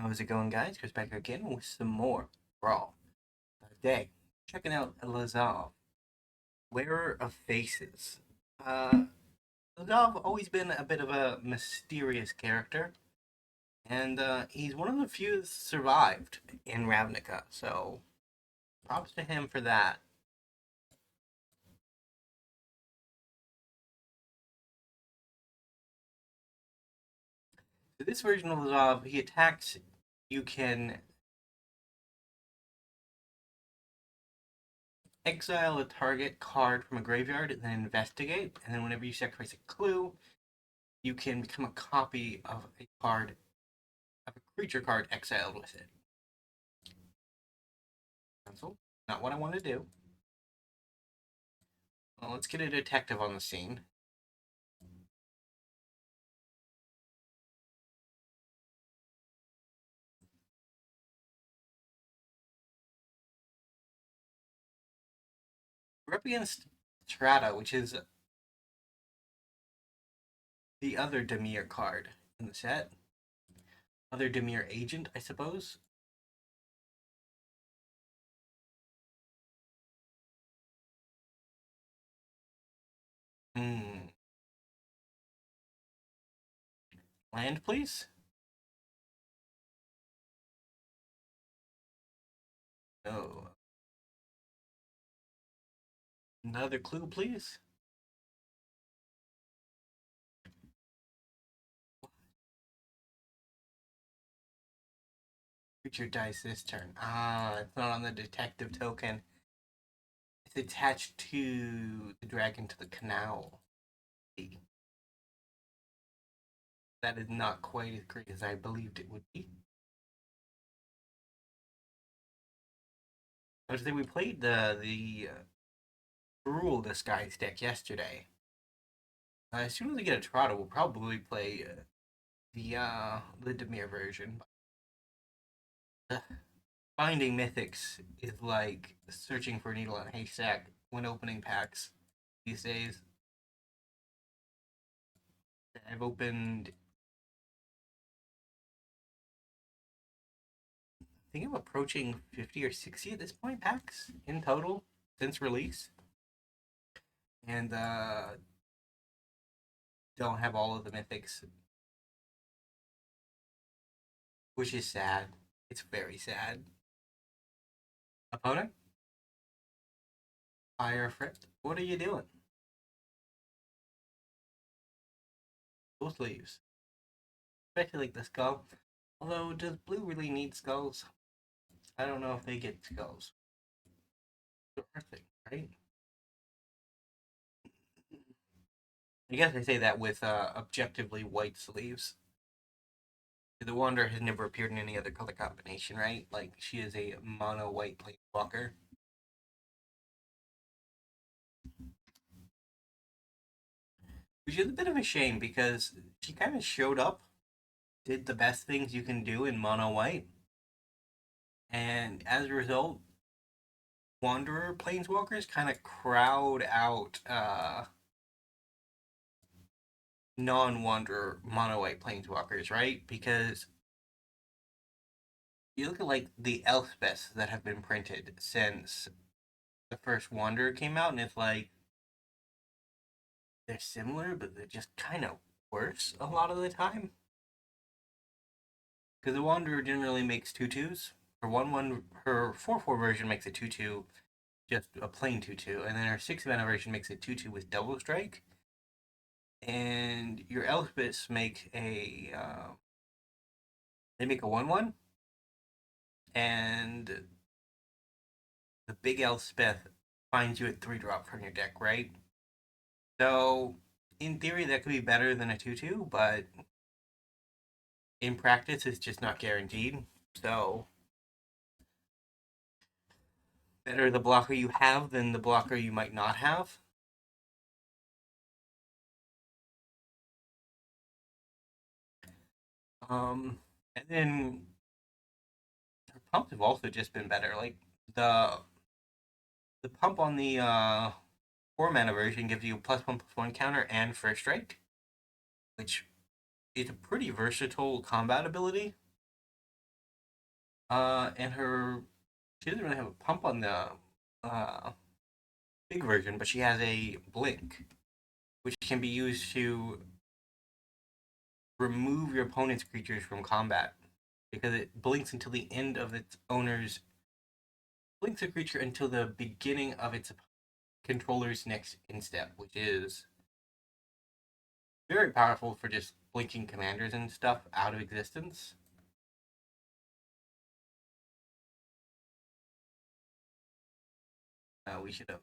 How's it going, guys? Chris back again with some more Brawl. Today, checking out Lazav, Wearer of Faces. Uh, Lazav always been a bit of a mysterious character, and he's one of the few that survived in Ravnica, so props to him for that. So this version of Lazav, he attacks, you can exile a target card from a graveyard and then investigate, and then whenever you sacrifice a clue, you can become a copy of a card of a creature card exiled with it. Cancel. Not what I want to do. Well, let's get a detective on the scene. We're up against Strata, which is the other Dimir card in the set. Other Dimir agent, I suppose. Hmm. Land, please? No. Another clue, please? Creature dies this turn. Ah, it's not on the detective token. It's attached to the dragon to the canal. That is not quite as great as I believed it would be. I was saying we played the Brawl disguise deck yesterday. As soon as we get a Trotta, we'll probably play the Dimir version. Finding mythics is like searching for a needle in a haystack when opening packs these days. I've opened, I think I'm approaching 50 or 60 at this point packs in total since release, and don't have all of the mythics, which is sad. It's very sad. Opponent, fire friend, what are you doing? Both leaves, especially like the skull. Although, does blue really need skulls? I don't know if they get skulls. It's a thing, right? I guess I say that with objectively white sleeves. The Wanderer has never appeared in any other color combination, right? Like, she is a mono white planeswalker. Which is a bit of a shame because she kind of showed up, did the best things you can do in mono white, and as a result, Wanderer planeswalkers kind of crowd out non-Wanderer mono white planeswalkers, right? Because you look at like the Elspeths that have been printed since the first Wanderer came out, and it's like they're similar, but they're just kind of worse a lot of the time. Because the Wanderer generally makes 2/2s. Her 4/4 version makes a 2/2, just a plain 2/2, and then her 6 mana version makes a 2/2 with double strike. And your Elspeths make they make a 1/1, and the big Elspeth finds you at 3 drop from your deck, right? So in theory, that could be better than a 2/2, but in practice, it's just not guaranteed. So better the blocker you have than the blocker you might not have. And then her pumps have also just been better. Like the the pump on the 4 mana version gives you +1/+1 counter and first strike, which is a pretty versatile combat ability. And she doesn't really have a pump on the big version, but she has a blink, which can be used to remove your opponent's creatures from combat because it blinks until the end of its owner's blinks a creature until the beginning of its controller's next instep, which is very powerful for just blinking commanders and stuff out of existence. We should have.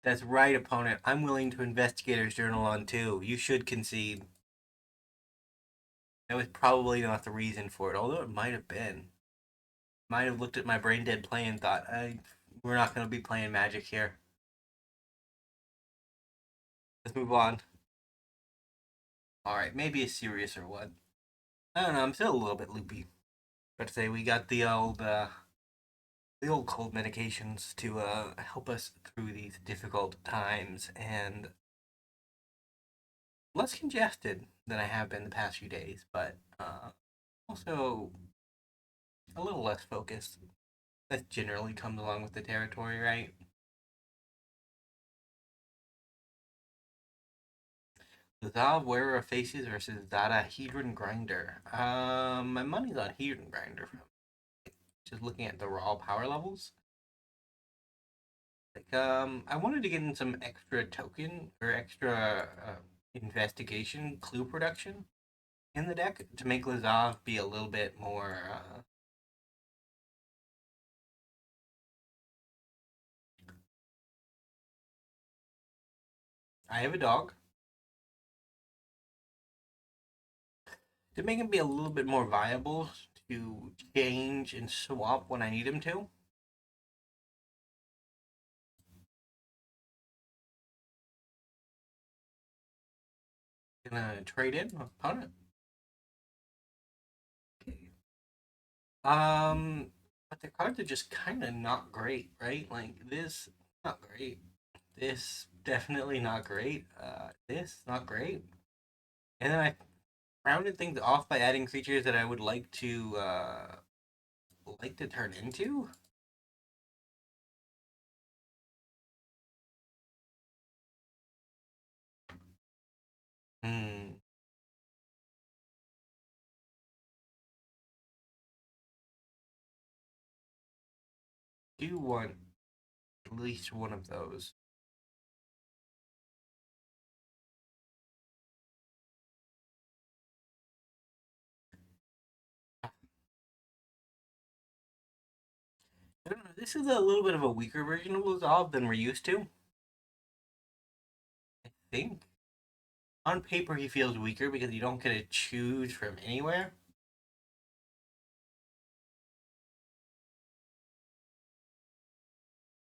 That's right, opponent. I'm willing to Investigator's Journal on too. You should concede. That was probably not the reason for it, although it might have been. Might have looked at my brain dead play and thought, we're not going to be playing Magic here. Let's move on. Alright, maybe a seriouser one. I don't know, I'm still a little bit loopy. But to say we got the old cold medications to help us through these difficult times, and less congested than I have been the past few days, but also a little less focused. That generally comes along with the territory, right? Lazav, Wearer of Faces versus Zada Hedron Grinder. My money's on Hedron Grinder from just looking at the raw power levels. Like, I wanted to get in some extra token or extra investigation clue production in the deck to make Lazav be a little bit more. I have a dog to make him be a little bit more viable to change and swap when I need him to. Gonna trade in my opponent. Okay. But the cards are just kind of not great, right? Like this, not great. This definitely not great. This not great. And then I rounded things off by adding creatures that I would like to turn into. Hmm. Do want at least one of those. I don't know. This is a little bit of a weaker version of Lazav than we're used to. I think on paper he feels weaker because you don't get to choose from anywhere.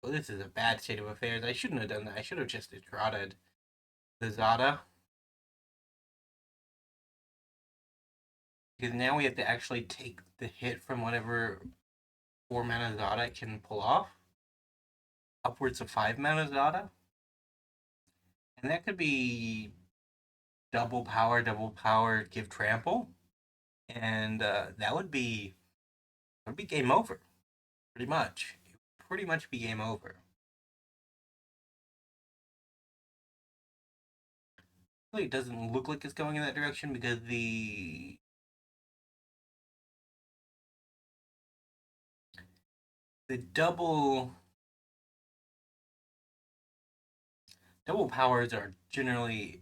Well, this is a bad state of affairs. I shouldn't have done that. I should have just trotted the Zada. Because now we have to actually take the hit from whatever 4 mana Zada can pull off. Upwards of 5 mana Zada. And that could be double power, give trample. And that would be game over. Pretty much. It would pretty much be game over. Really, it doesn't look like it's going in that direction because the double powers are generally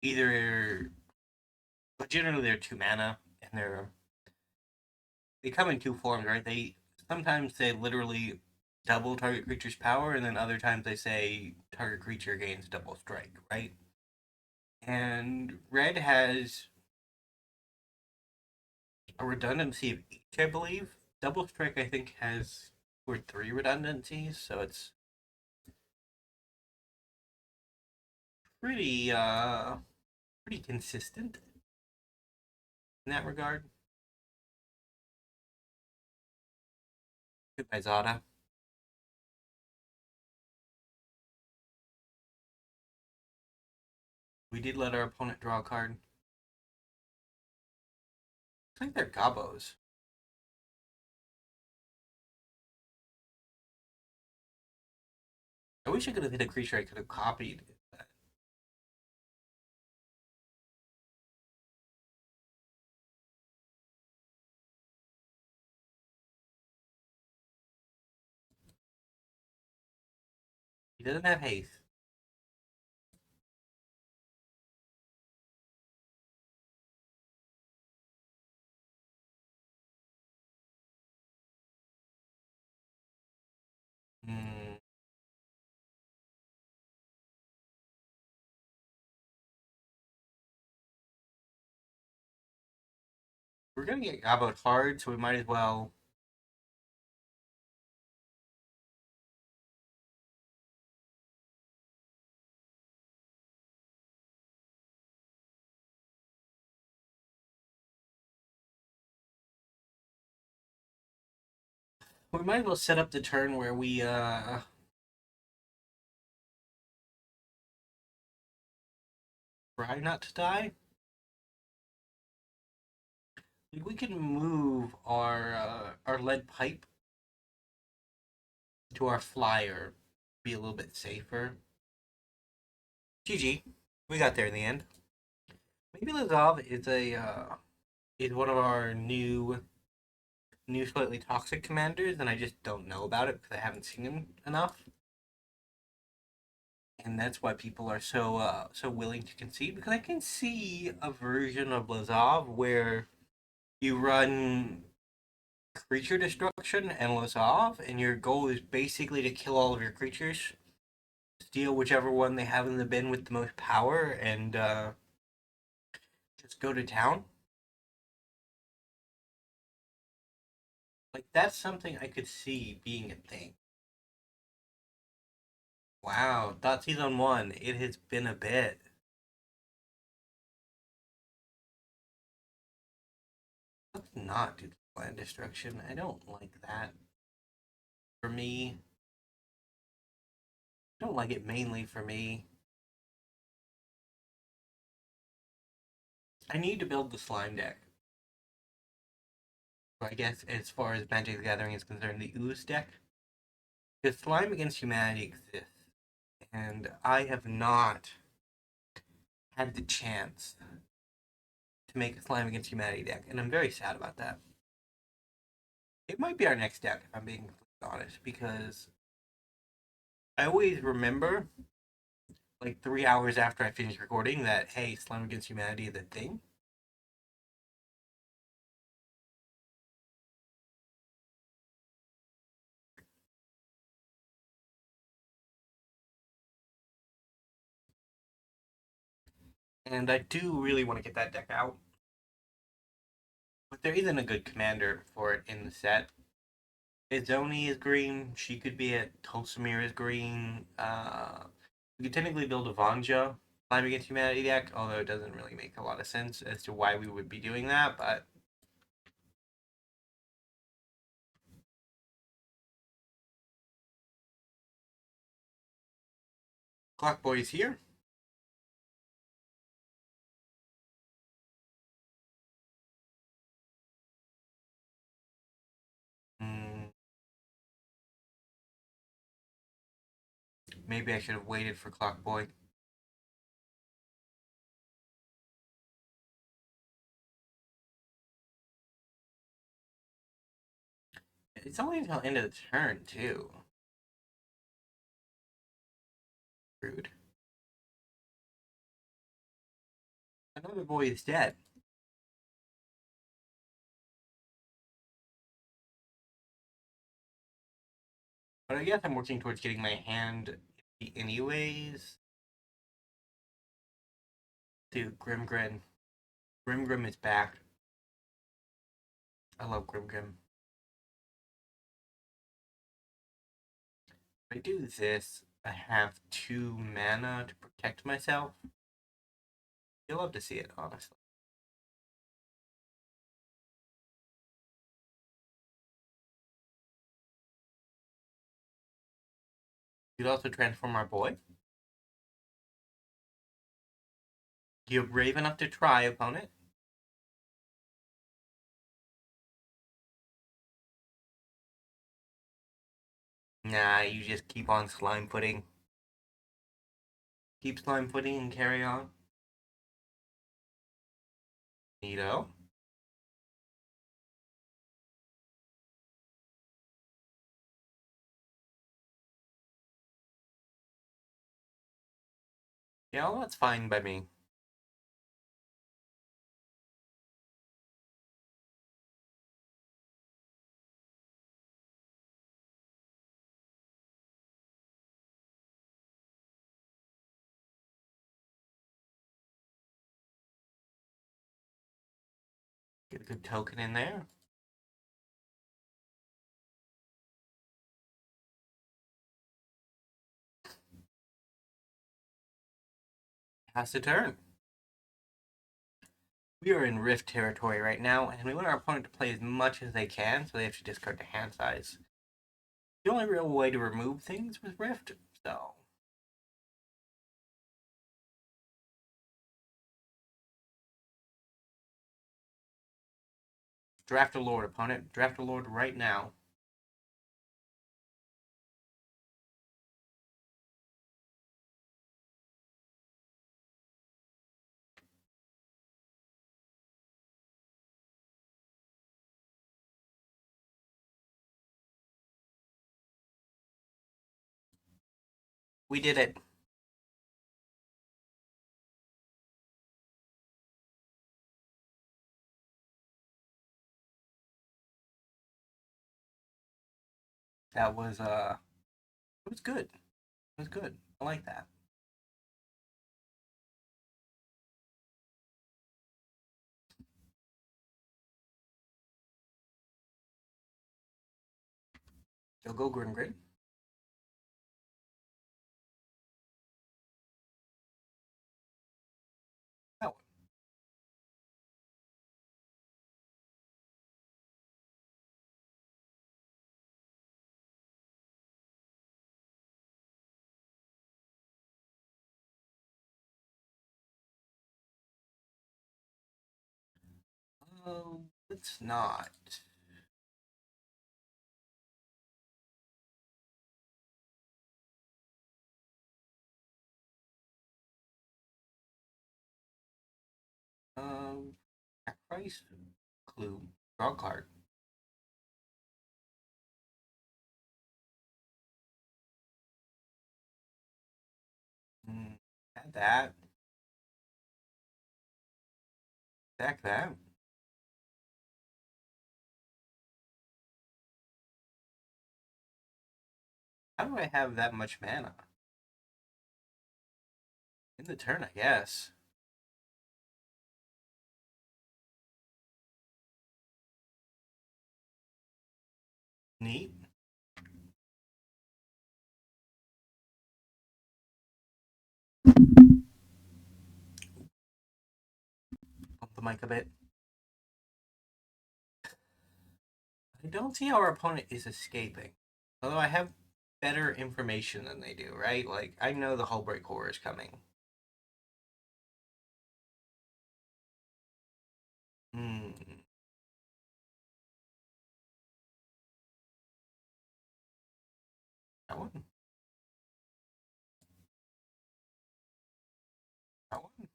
either but generally they're 2 mana and they come in two forms, right? They sometimes say literally double target creature's power, and then other times they say target creature gains double strike, right? And red has a redundancy of each, I believe. Double strike, I think, has 2 or 3 redundancies, so it's pretty pretty consistent in that regard. Goodbye, Zada. We did let our opponent draw a card. It's like they're gobos. I wish I could have hit a creature I could have copied. He doesn't have haste. Hmm. We're gonna get goboed hard, so we might as well. We might as well set up the turn where we try not to die. Like, we can move our lead pipe to our flyer, be a little bit safer. GG, we got there in the end. Maybe Lazav is one of our new slightly toxic commanders, and I just don't know about it because I haven't seen him enough. And that's why people are so willing to concede, because I can see a version of Lazav where you run creature destruction and Lazav, and your goal is basically to kill all of your creatures, steal whichever one they have in the bin with the most power, and just go to town. Like, that's something I could see being a thing. Wow, Dot Season 1, it has been a bit. Let's not do land destruction. I don't like that. For me, I don't like it mainly for me. I need to build the slime deck. So I guess as far as Magic the Gathering is concerned, the Ooze deck. Because Slime Against Humanity exists, and I have not had the chance to make a Slime Against Humanity deck, and I'm very sad about that. It might be our next deck, if I'm being completely honest, because I always remember, like 3 hours after I finish recording, that hey, Slime Against Humanity is a thing. And I do really want to get that deck out. But there isn't a good commander for it in the set. Izoni is green. She could be it. Tulsamir is green. We could technically build a Vanja Climb Against Humanity deck, although it doesn't really make a lot of sense as to why we would be doing that. But Clockboy is here. Mm, maybe I should have waited for Clockboy. It's only until end of the turn too. Rude. Another boy is dead. But I guess I'm working towards getting my hand anyways. To Grimgrim. Grimgrim is back. I love Grimgrim. If I do this, I have 2 mana to protect myself. You'll love to see it, honestly. You'd also transform our boy. You're brave enough to try, opponent. Nah, you just keep on slime pudding. Keep slime pudding and carry on. Neato. Yeah, well, that's fine by me. Get a good token in there. Pass the turn. We are in Rift territory right now, and we want our opponent to play as much as they can, so they have to discard the hand size. The only real way to remove things was Rift, so. Draft a Lord, opponent. Draft a Lord right now. We did it. That was, it was good. It was good. I like that. So go Gringrid. That one. It's not. Sacrifice. Clue. Draw card. Add that. Stack that. How do I have that much mana? In the turn, I guess. Neat. Bump the mic a bit. I don't see how our opponent is escaping. Although I have better information than they do, right? Like, I know the Hullbreak Horror is coming. Hmm. That one. That one.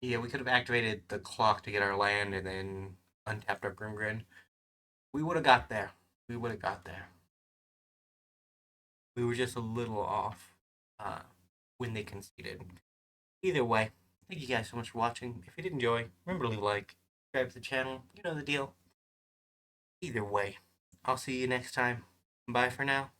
Yeah, we could have activated the clock to get our land and then untapped our Grimgrin. We would have got there. We would have got there. We were just a little off uh, when they conceded. Either way, thank you guys so much for watching. If you did enjoy, remember to leave a like, subscribe to the channel. You know the deal. Either way, I'll see you next time. Bye for now.